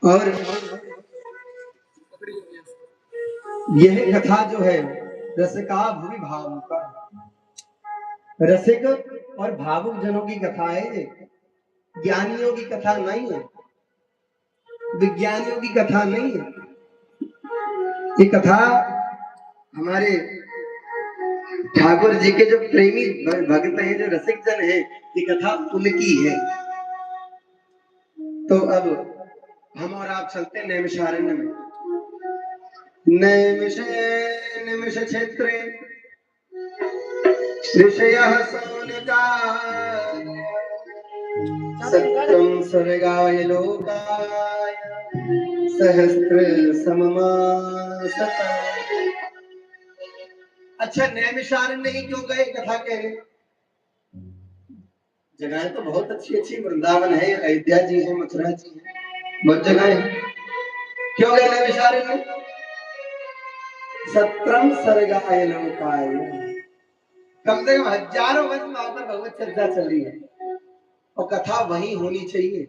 और यह कथा जो है रसिका भूमि भावुका, रसिक और भावुक जनों की कथा है ये, ज्ञानियों की कथा नहीं है, विज्ञानियों की कथा नहीं है। ये कथा हमारे ठाकुर जी के जो प्रेमी भक्त हैं, जो रसिक जन है, ये कथा उनकी है। तो अब हम और आप चलते हैं नैमिषारण्य में। निमिष क्षेत्रे ऋषयः सौनकाय सत्यं स्वर्गाय लोकाय सहस्त्र सममासत। अच्छा, नैमिषारण्य ही क्यों गए कथा कह रहे? जगह तो बहुत अच्छी अच्छी, वृंदावन है, अयोध्या जी है, मथुरा जी है, बहुत जगह है। क्यों गए नैमिषारण्य? सत्रम स्वर्गाय लोकाय, कम से कम हजारों वर्ष वहां पर भगवत चर्चा चली है, और कथा वही होनी चाहिए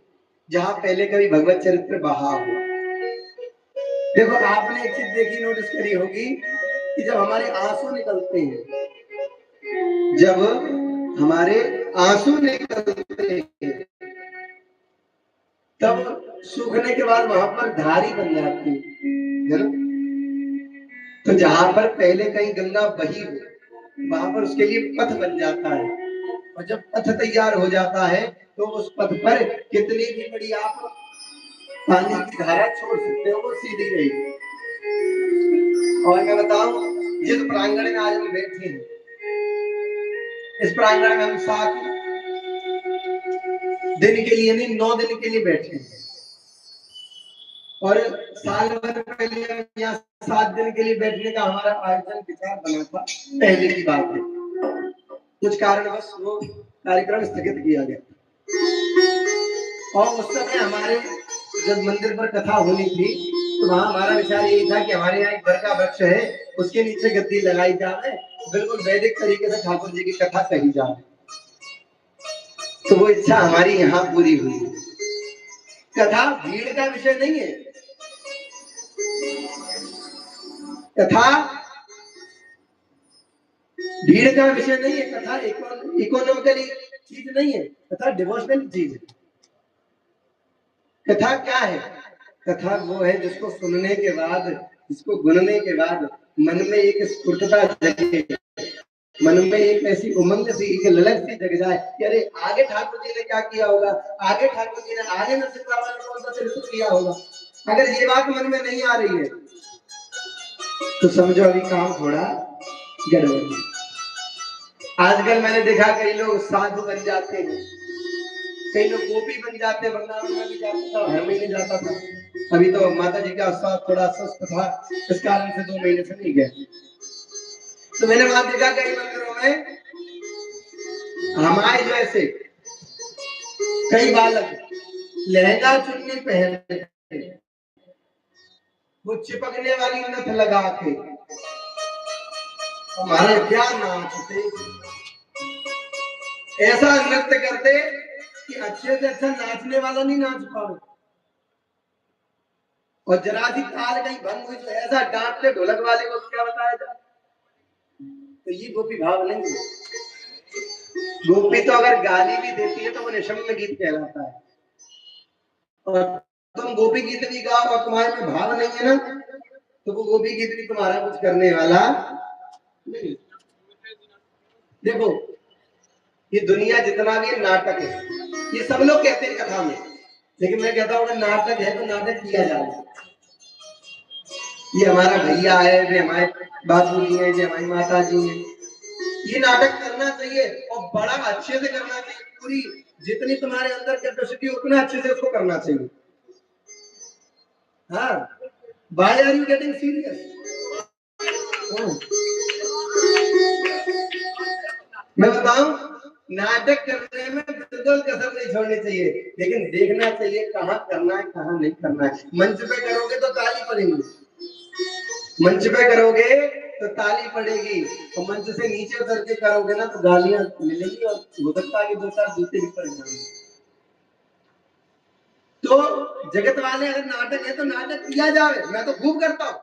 जहां पहले कभी भगवत चरित्र बहा हो। देखो, आपने एक चीज देखी, नोटिस करी होगी कि जब हमारे आंसू निकलते हैं, जब हमारे आंसू निकलते हैं, तब सूखने के बाद वहां पर धारी बन जाती है ना। तो जहां पर पहले कहीं गंगा बही हो, वहां पर उसके लिए पथ बन जाता है, और जब पथ तैयार हो जाता है तो उस पथ पर कितनी भी बड़ी आप पानी की धारा छोड़ सकते हो, वो सीधी रहेगी। और मैं बताऊं, जिस प्रांगण में आज हम बैठे हैं, इस प्रांगण में हम 7 दिन के लिए नहीं, 9 दिन के लिए बैठे हैं, और साल भर पहले हम यहाँ 7 दिन के लिए बैठने का हमारा आयोजन विचार बना था। पहले की बात है, कुछ कारणवश वो कार्यक्रम स्थगित किया गया, और उस समय हमारे जब मंदिर पर कथा होनी थी, तो वहां हमारा विचार यही था कि हमारे यहाँ एक बर का वृक्ष है, उसके नीचे गद्दी लगाई जाए, बिल्कुल वैदिक तरीके से ठाकुर जी की कथा कही जाए। तो वो इच्छा हमारी यहाँ पूरी हुई। कथा भीड़ का विषय नहीं है, कथा भीड़ का विषय नहीं है, कथा इकोनॉमिकली चीज नहीं है, कथा डिवोशनल चीज है। कथा क्या है? कथा वो है जिसको सुनने के बाद, जिसको गुनने के बाद मन में एक स्फूर्तता जगे, मन में एक ऐसी उमंग सी, एक ललक सी जग जाए कि अरे आगे ठाकुर जी ने क्या किया होगा, आगे ठाकुर जी ने आगे नरसिंह ने कौन सा चरित्र किया होगा। अगर ये बात मन में नहीं आ रही है तो समझो अभी काम थोड़ा गड़बड़ है। आजकल मैंने देखा कई लोग साधु बन जाते हैं, कई लोग गोपी बन जाते हैं। वृंदावन में भी जाता था, हर महीने जाता था। अभी तो माता जी का स्वास्थ्य थोड़ा स्वस्थ था, इस कारण से 2 महीने से नहीं गए। तो मैंने वहां देखा कई मंदिरों में हमारे जैसे कई बालक लहंगा चुन्नी पहन, वो चिपकने वाली नथ लगा के हमारे क्या नाचते, ऐसा नृत्य करते कि अच्छे से अच्छा नाचने वाला नहीं नाच पाए, और जरा सी ताल कहीं भंग हुई तो ऐसा डांटते ढोलक वाले को क्या बताया जाए। तो ये गोपी भाव नहीं है। गोपी तो अगर गाली भी देती है तो वो निशम्य गीत कहलाता है, और तुम गोपी गीत भी गाओ और तुम्हारे में भाव नहीं है ना, तो वो गोपी गीत भी तुम्हारा कुछ करने वाला नहीं। देखो, ये दुनिया जितना भी नाटक है, ये सब लोग कहते हैं कथा में, लेकिन मैं कहता हूँ नाटक है तो नाटक किया जाए। ये हमारा भैया है, वे हमारे बाबू जी है, जो हमारी माता जी है, ये नाटक करना चाहिए, और बड़ा अच्छे से करना चाहिए। पूरी जितनी तुम्हारे अंदर कैपेसिटी उतना अच्छे से उसको करना चाहिए। हाँ, why are you getting serious? मैं बताऊं, नाटक करने में बिल्कुल कसर नहीं छोड़नी चाहिए, लेकिन देखना चाहिए कहाँ करना है कहाँ नहीं करना है। मंच पे करोगे तो ताली पड़ेगी, मंच पे करोगे तो ताली पड़ेगी, और मंच से नीचे उतर के करोगे ना तो गालियां मिलेंगी, और हो सकता है कि 2-4 जूते भी पड़ जाएंगे। तो तो जगत वाले अगर नाटक है तो नाटक किया जाए, मैं तो खूब करता हूं।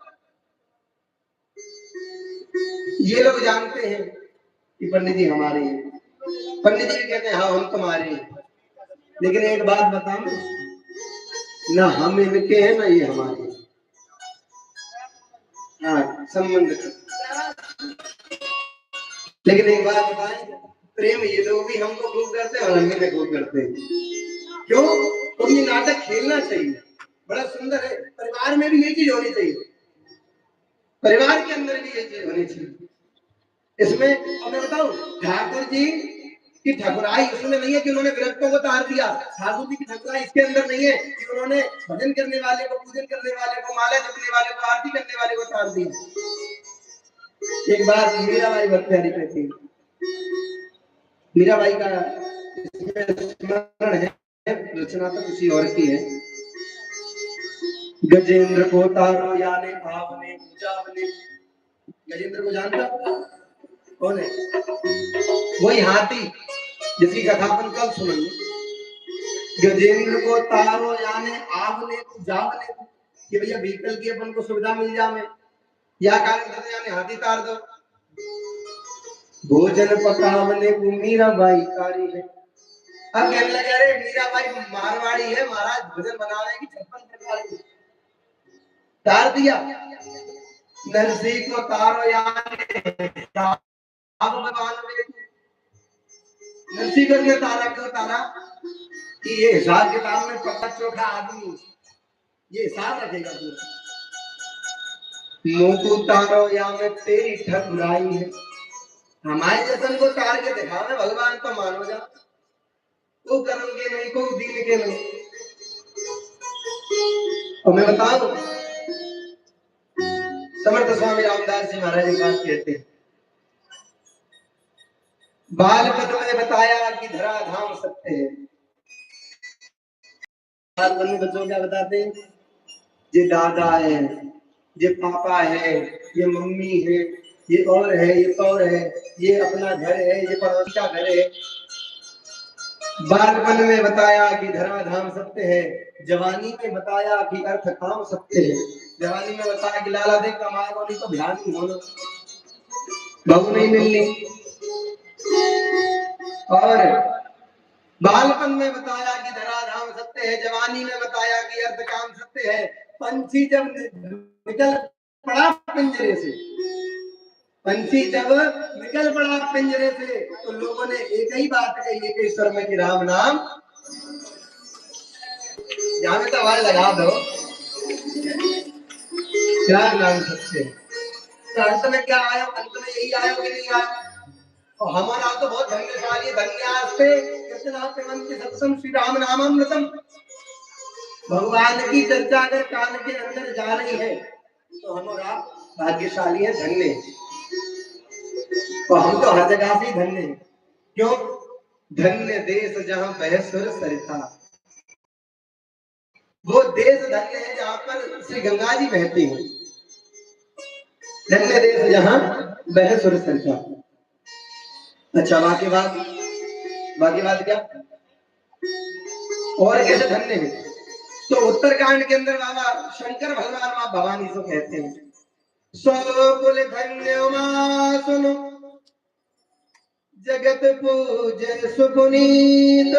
ये लोग जानते हैं कि पंडित जी हमारे हैं, पंडित जी भी कहते हैं हाँ हम तुम्हारे हैं। लेकिन एक बात बताऊं, ना हम इनके हैं ना ये हमारे हैं। हाँ संबंध। लेकिन एक बात बताएं, प्रेम ये लोग भी हमको खूब करते हैं और हम भी खूब करते हैं। क्यों? तो ये नाटक खेलना चाहिए, बड़ा सुंदर है। परिवार में भी ये चीज होनी चाहिए, परिवार के अंदर भी ये चीज होनी चाहिए। इसमें अब मैं बताऊं, ठाकुर जी की ठाकुराई उसमें नहीं है कि उन्होंने विरक्तों को तार दिया। ठाकुर जी की ठाकुराई इसके अंदर नहीं है कि उन्होंने भजन करने वाले को, पूजन करने वाले को, माला जपने वाले को, आरती करने वाले को तार दिया। एक बात मीराबाई बहुत प्यारी कहती है, मीराबाई का स्मरण है, रचना तो किसी और की है। गजेंद्र को तारो याने आपने पूजावने। गजेंद्र को जानता कौन है? वही हाथी जिसकी कथा अपन कल सुनेंगे। गजेंद्र को तारो याने आपने पूजावने कि भैया व्हीकल की अपन को सुविधा मिल जाए, या कारण यानी हाथी तार दो। भोजन पकावने को मीराबाई कारी है। अब कहने लगे अरे मीराबाई मारवाड़ी है महाराज, भोजन बनाने की 56 प्रकार की। तार दिया। नरसी को तारो यानी नरसी को ने तारा क्यों तारा कि ये हिसाब किताब में पक्का चोखा आदमी, ये हिसाब रखेगा पूरा। मुंह को तारो या में तेरी ठकुराई है। हमारे जैसन को तार के दिखावे भगवान तो मानो जा, को कर्म के नहीं, को दीन के नहीं। और मैं बताऊं, समर्थ स्वामी रामदास जी महाराज एक बात कहते हैं, बालपन में बताया कि धरा धाम सत्य है। बालपन में बच्चों क्या बताते हैं? ये दादा है, ये पापा है, ये मम्मी है, ये और है, ये और है, ये अपना घर है, ये पड़ोसी का घर है। बालपन में बताया कि धराधाम सत्य है, जवानी में बताया कि अर्थ काम सत्य है। जवानी में बताया कि लाला देख कमाए वाली तो ध्यान नहीं होना, बहू नहीं मिलनी। और बालपन में बताया कि धराधाम सत्य है, जवानी में बताया कि अर्थ काम सत्य है। पंछी जब निकल पड़ा पिंजरे से, पंछी जब निकल पड़ा पिंजरे से तो लोगों ने एक ही बात कही, एक ही स्वर में कि राम नाम। यहाँ में तो आवाज लगा दो, क्या नाम सत्य। तो अंत में क्या आया? अंत में यही आया कि नहीं आया? और हमारा तो बहुत धन्यशाली, धन्यास्ते सत्सम श्री राम नामामृतम। भगवान की चर्चा अगर कान के अंदर जा रही है तो हमारा भाग्यशाली है, धन्य है। और हम तो हर जगह से धन्य हैं। क्यों? धन्य देश जहां बह सुर सरिता, वो देश धन्य है जहां पर श्री गंगा जी बहती है। धन्य देश जहां बह सुर सरिता। अच्छा बाकी बात क्या और कैसे धन्य है? तो उत्तरकांड के अंदर बाबा शंकर भगवान मां भवानी से कहते हैं, सो कुल धन्य मां सुनो जगत पूजे सुपुनीत,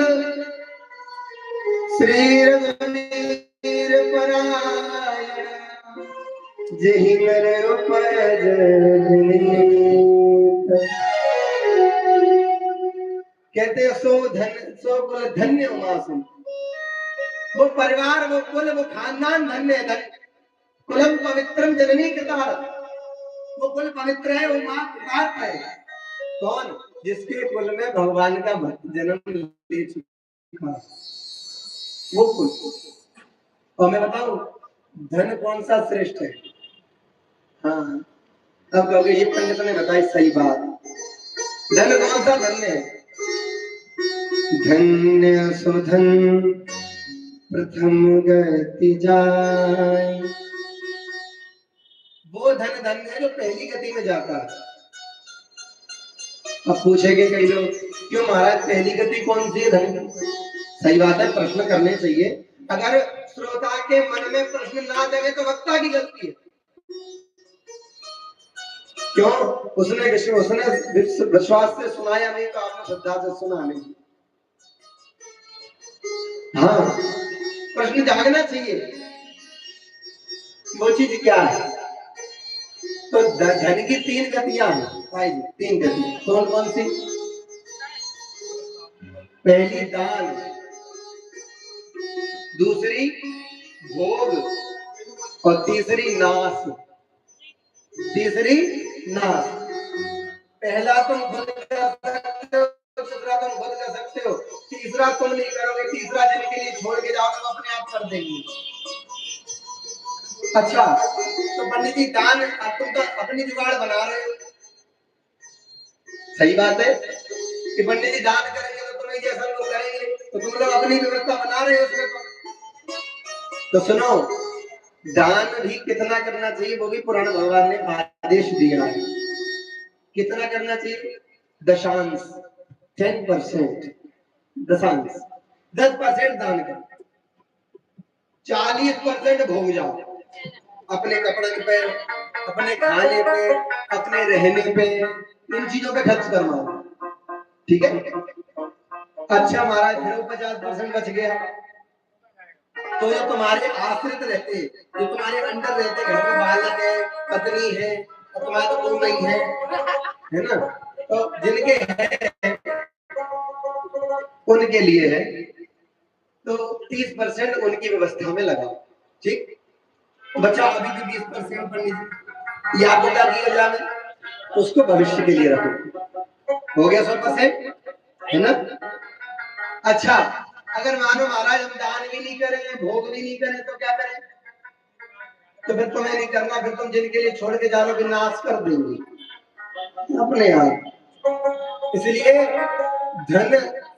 श्री रघुवीर परायण जहि मेरे उपज कहते सो कुल धन्य मासुम। वो परिवार, वो कुल, वो खानदान धन्य है। कुलम पवित्रम जननी कृतार, वो कुल पवित्र है, वो मां कृतार्थ है। कौन? जिसके कुल में भगवान का भक्त जन्म ले चुका, वो कुल। और मैं बताऊं धन कौन सा श्रेष्ठ है? हाँ अब कहोगे ये पंडित ने बताई सही बात। धन कौन सा धन्य है? धन्य सुधन प्रथम गति जाय, वो धन धन्य है जो पहली गति में जाता है। अब पूछेंगे कई लोग, क्यों महाराज पहली गति कौन सी है धन? सही बात है, प्रश्न करने चाहिए। अगर श्रोता के मन में प्रश्न ना जगे तो वक्ता की गलती है। क्यों? उसने विश्वास से सुनाया नहीं तो आपने श्रद्धा से सुना नहीं। हाँ, प्रश्न जागना चाहिए। वो चीज क्या है? तो धन की 3 गतियां हैं भाई जी, 3 गति। कौन कौन सी? पहली दान, दूसरी भोग और तीसरी नाश। तीसरी नाश। पहला तुम खुद कर सकते हो, दूसरा तुम खुद कर सकते हो, तीसरा तुम नहीं करोगे, तीसरा जिनके लिए छोड़ के जाओगे वो अपने आप कर देंगे। अच्छा, तो पंडित जी दान तुम तो अपनी जुगाड़ बना रहे हो। सही बात है कि पंडित जी दान करेंगे तो तुम्हें जैसा लोग करेंगे, तो तुम लोग अपनी व्यवस्था बना रहे हो उसमें। तो सुनो, दान भी कितना करना चाहिए वो भी पुराण भगवान ने आदेश दिया है। कितना करना चाहिए? दशांश, 10%। दशांश 10% दान करो, 40% भोग जाओ, अपने कपड़े पे, अपने खाने पे, अपने रहने पे, इन चीजों पे खर्च करवाओ। ठीक है? अच्छा महाराज, फिर 50% बच गया तो जो तुम्हारे आश्रित रहते, जो तुम्हारे अंडर रहते, घर में बालक है, पत्नी है, तुम्हारा तो कोई नहीं है ना, तो जिनके है उनके लिए है, तो 30% उनकी व्यवस्था में लगाओ। ठीक, बचा अभी भी 20% पंडित या तो क्या किया जाए, उसको भविष्य के लिए रखो। हो गया 100%, है ना? अच्छा, अगर मानो महाराज हम दान भी नहीं करें, भोग भी नहीं करें, तो क्या करें? तो फिर तुम्हें नहीं करना, फिर तुम जिनके लिए छोड़ के जा रहे हो कि नाश कर देंगे अपने आप। इसलिए धन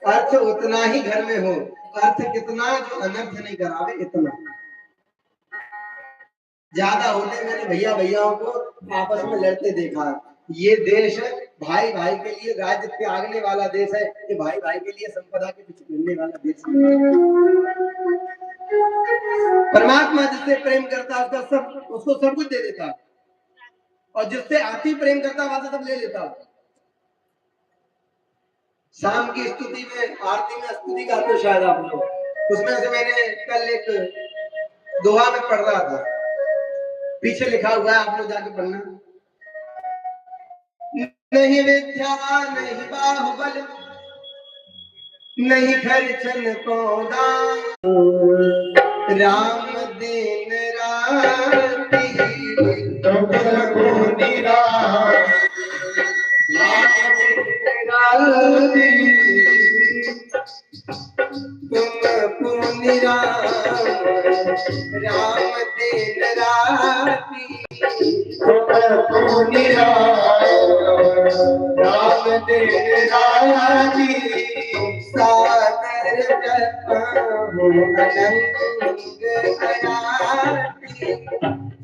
अर्थ उतना ही घर में हो, अर्थ कितना जो अनर्थ नहीं करावे इतना। ज्यादा होने मैंने भैया भैयाओं को आपस में लड़ते देखा। ये देश भाई भाई के लिए राज्य त्यागने वाला देश है, ये भाई भाई के लिए संपदा के पीछे घूमने वाला देश है। परमात्मा जिससे प्रेम करता उसका सब, उसको सब कुछ दे देता, और जिससे अति प्रेम करता वहां से सब ले लेता। शाम की स्तुति में, आरती में स्तुति गाते हो शायद आप लोग, उसमें से मैंने कल एक दोहा में पढ़ रहा था, पीछे लिखा हुआ है, आप लोग जाके पढ़ना। नहीं विद्या नहीं बाहुबल नहीं खर्चन को दान, राम दिन राती तुम पुनि राती, तुम पुनि राम दिन राती, पुनि राम दिन राती, सागर जपहु अनंग अनाति,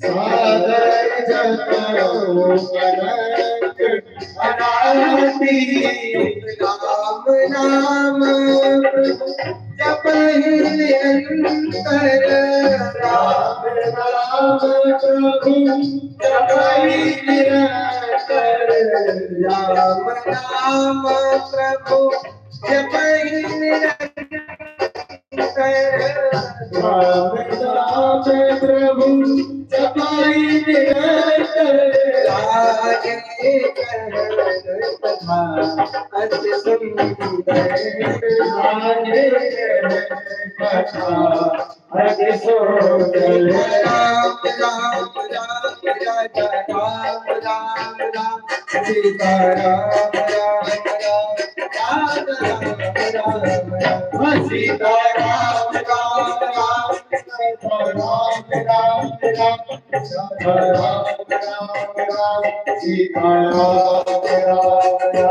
सागर जपहु अनंग अनाति, राम नाम जपहि निरंतर, राम नाम प्रभु जपहि निरंतर, राम नाम प्रभु जपहि निरंतर, राम नाम प्रभु जपहि निरंतर, रागे कथा अति सुंदर, रागे कथा अति सुंदर, राम राम राम राजा राम राम राम, सीता राम राम राम, राम राम राम, सीता राम राम राम, सीता राम राम राम,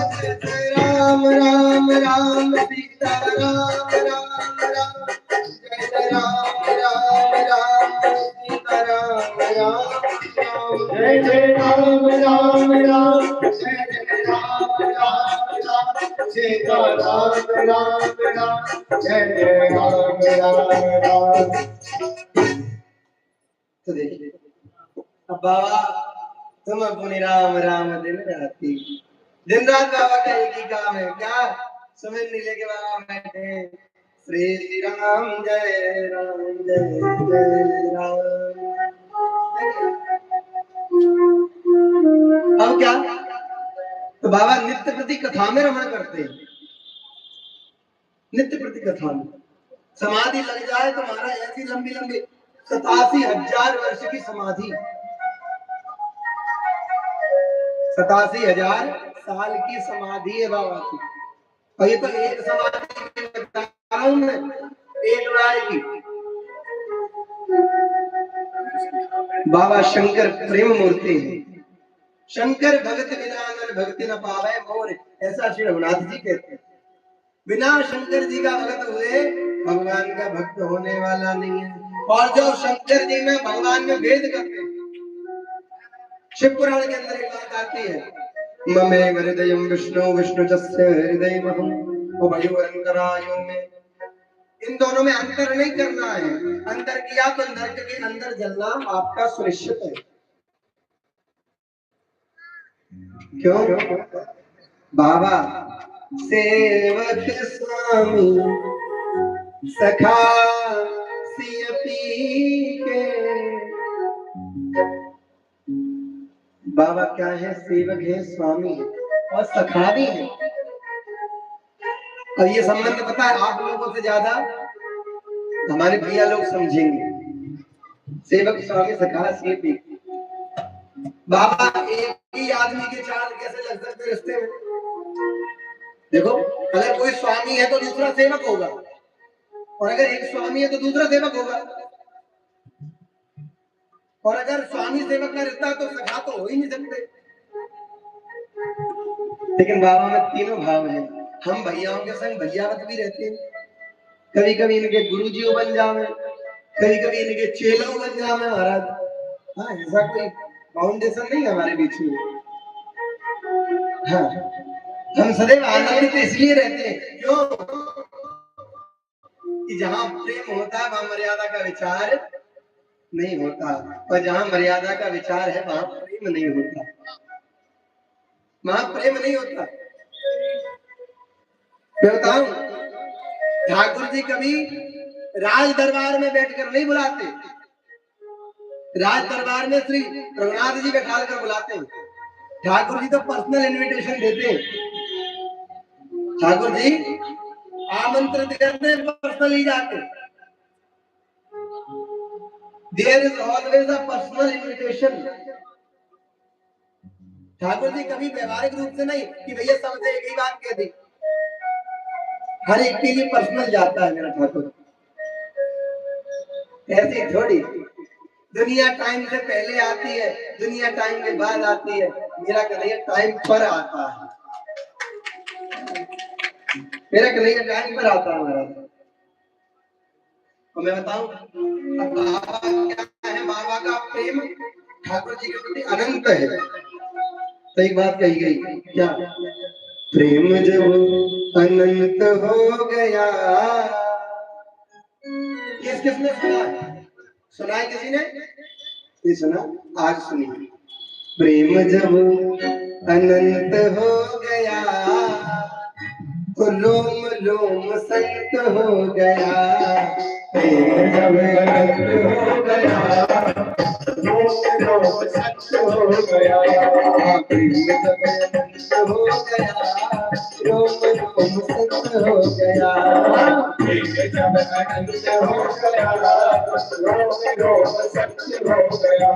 राधा राम राम राम, सीता राम राम राम, राम राम राम, सीता राम राम राम, जय राम राम राम, सीता राम राम राम, जय जय राम राम राम, जय जय राम राम राम, सीता राम राम राम जय जय राम राम राम। तो देखिए अब बाबा तुम अपनी राम राम दिन राती, दिन रात बाबा का एक ही काम है, क्या? समय नीले के बाबा बैठे श्री राम जय राम जय जय राम। अब क्या? तो बाबा नित्य प्रति कथा में रमण करते हैं, नित्य प्रति कथा में। समाधि लग जाए तो महाराज ऐसी लंबी लंबी 87,000 वर्ष की समाधि, 87,000 साल की समाधि है बाबा की। और ये तो एक समाधि बता रहा हूं मैं, एक बार की। बाबा शंकर प्रेम मूर्ति है, शंकर भगत बिना अगर भक्ति न पावे मोर, ऐसा श्री रघुनाथ जी कहते हैं। बिना शंकर जी का भक्त हुए भगवान का भक्त होने वाला नहीं है। और जो शंकर जी में भगवान में भेद करते हैं, शिव पुराण के अंदर एक बात आती है, ममे हृदय विष्णु विष्णु जस्य हृदय में, इन दोनों में अंतर नहीं करना है। अंतर किया तो नरक के अंदर जलना आपका सुनिश्चित है। क्यों? बाबा सेवक स्वामी सखा सिय पी के, बाबा क्या है? सेवक है, स्वामी है और सखा भी है। और ये संबंध पता है आप लोगों से ज्यादा हमारे भैया लोग समझेंगे। सेवक स्वामी सखा सिय पी, बाबा एक ही आदमी के चाल कैसे लग सकते रिश्ते में? देखो, अगर कोई स्वामी है तो दूसरा सेवक होगा, और अगर एक स्वामी है तो दूसरा सेवक होगा, और अगर स्वामी सेवक का रिश्ता तो सखा तो हो ही नहीं सकते। लेकिन बाबा में तीनों भाव हैं। हम भैयाओं के संग भैयावत भी रहते हैं, कभी कभी इनके गुरुजी बन जावे, कभी कभी इनके चेलों बन जावे महाराज। हाँ, ऐसा कोई फाउंडेशन नहीं है हमारे बीच में। हाँ, हम सदैव आनंदित इसलिए रहते हैं, क्यों? कि जहां प्रेम होता है वहां मर्यादा का विचार नहीं होता, और जहां मर्यादा का विचार है वहां प्रेम नहीं होता, वहां प्रेम नहीं होता। मैं बताऊं, ठाकुर जी कभी राज दरबार में बैठकर नहीं बुलाते, राज दरबार में श्री रघुनाथ जी बैठा कर बुलाते हैं। ठाकुर जी तो पर्सनल इनविटेशन देते हैं, ठाकुर जी आमंत्रित करते पर्सनली जाते। There is always a personal invitation. Thakur ji कभी व्यवहारिक रूप से नहीं कि भैया सबसे एक ही बात कह दी, हर एक के लिए पर्सनल जाता है मेरा ठाकुर। ऐसी थोड़ी, दुनिया टाइम से पहले आती है, दुनिया टाइम के बाद आती है, मेरा कन्हैया टाइम पर आता है, मेरा कन्हैया टाइम पर आता है महाराज। तो मैं बताऊं, अब बाबा क्या है? बाबा का प्रेम ठाकुर जी के प्रति अनंत है। तो एक बात कही गई, क्या? प्रेम जब अनंत हो गया, किसने सुना है? सुना है किसी ने? ये सुना? आज सुनिए। प्रेम जब अनंत हो गया तो लोम लोम संत हो गया। प्रेम जब अनंत हो गया लोम लोम संत हो गया। प्रेम जब अनंत हो गया लोम लोम संत हो गया। प्रेम जब अनंत हो गया लोम लोम संत हो गया।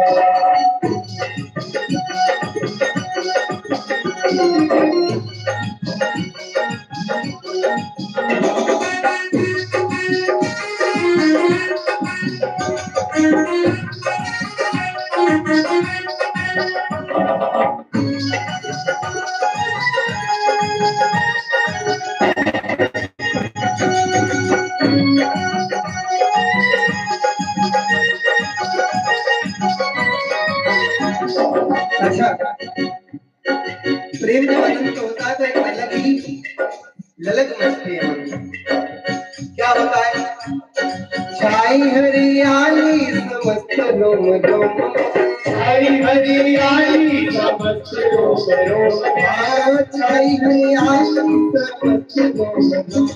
अच्छा, प्रेम जब अनंत होता है तो एक छाई हरियाली समस्त रोम रोम, छाई हरियाली समस्त रोम रोम, छाई हरियाली समस्त रोम रोम,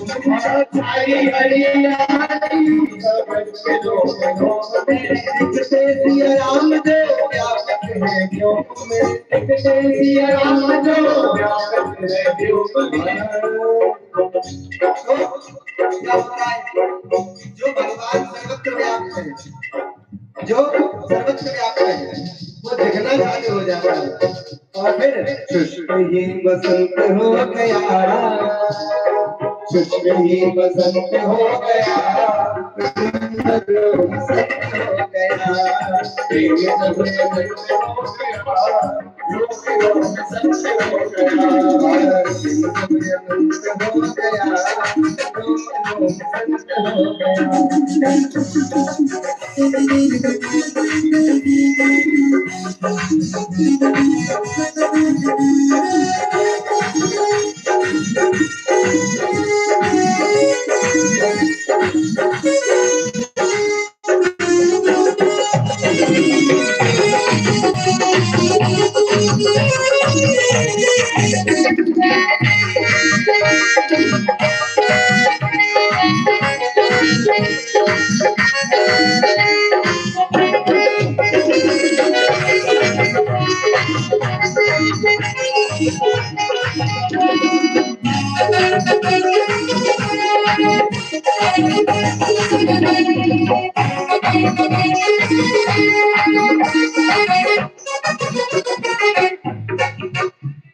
छाई हरियाली समस्त रोम रोम, दिखते सिया राम जो व्यापक है व्योम में, दिखते सिया राम जो व्यापक है व्योम में। क्या होता है? जो भगवान सर्वत्र व्याप्त है, जो सर्वत्र व्याप्त है, वो दिखना चालू हो जाता है। और फिर शुष्क ही बसंत हो गया, शुष्क ही बसंत हो गया, बसंत हो गया,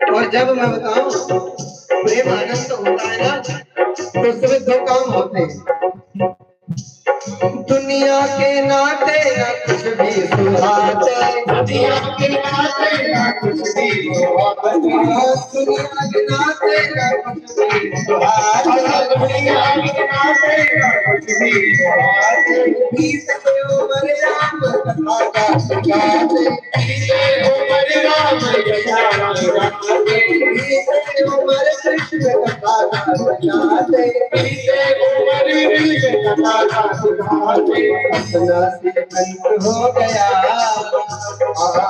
और जब मैं बताऊं प्रेम आनंद होता है ना, तो उसमें दो काम होते हैं। दुनिया के नाते ना कुछ भी सुहाते, दुनिया के नाते ना कुछ भी सुहाते, दुनिया के नाते ना कुछ भी सुहाते, दुनिया के नाते ना कुछ भी सुहाते, गीत के उमर राम कथा का गाते, गीत के उमर राम कथा गाते, गीत के उमर कृष्ण कथा का गाते, गीत के उमर कृष्ण कथा गाते। अपना सिर कंठ हो गया,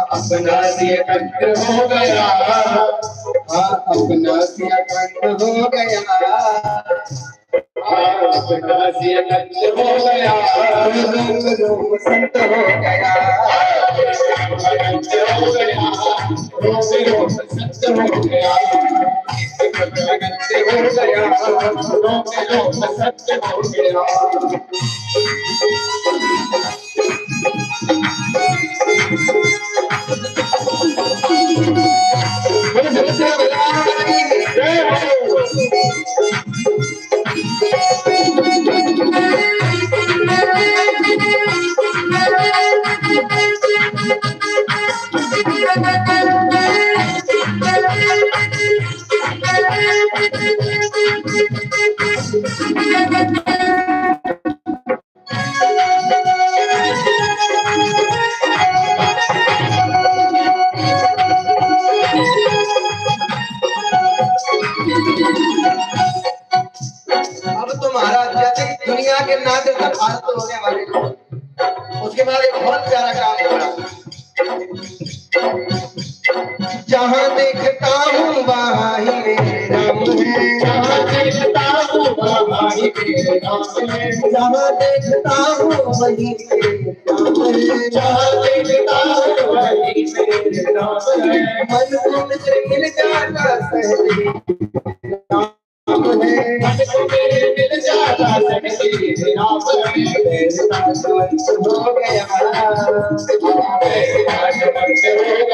अपना सिर कंठ हो गया, अपना सिर कंठ हो गया, अपना सिर कंठ हो गया, रोम रोम संत हो गया, कंठ हो गया, रोम रोम संत हो गया, कंठ हो गया, रोम रोम संत हो गया। अब तो महाराज जैसे दुनिया के नाते सब फालतू होने वाले लोग, उसके बाद एक बहुत प्यारा काम हो रहा, जहाँ देखता हूँ वहाँ ही मेरे राम है, जहाँ देखता हूँ वहाँ ही मेरे राम है, जहाँ देखता हूँ वही मेरे राम है, जहाँ देखता हूँ वही मेरे राम है, मन को मुझे मिल जाता सहज राम है, मन को मेरे मिल जाता सहज राम है, मेरे साथ हो गया, मेरे साथ हो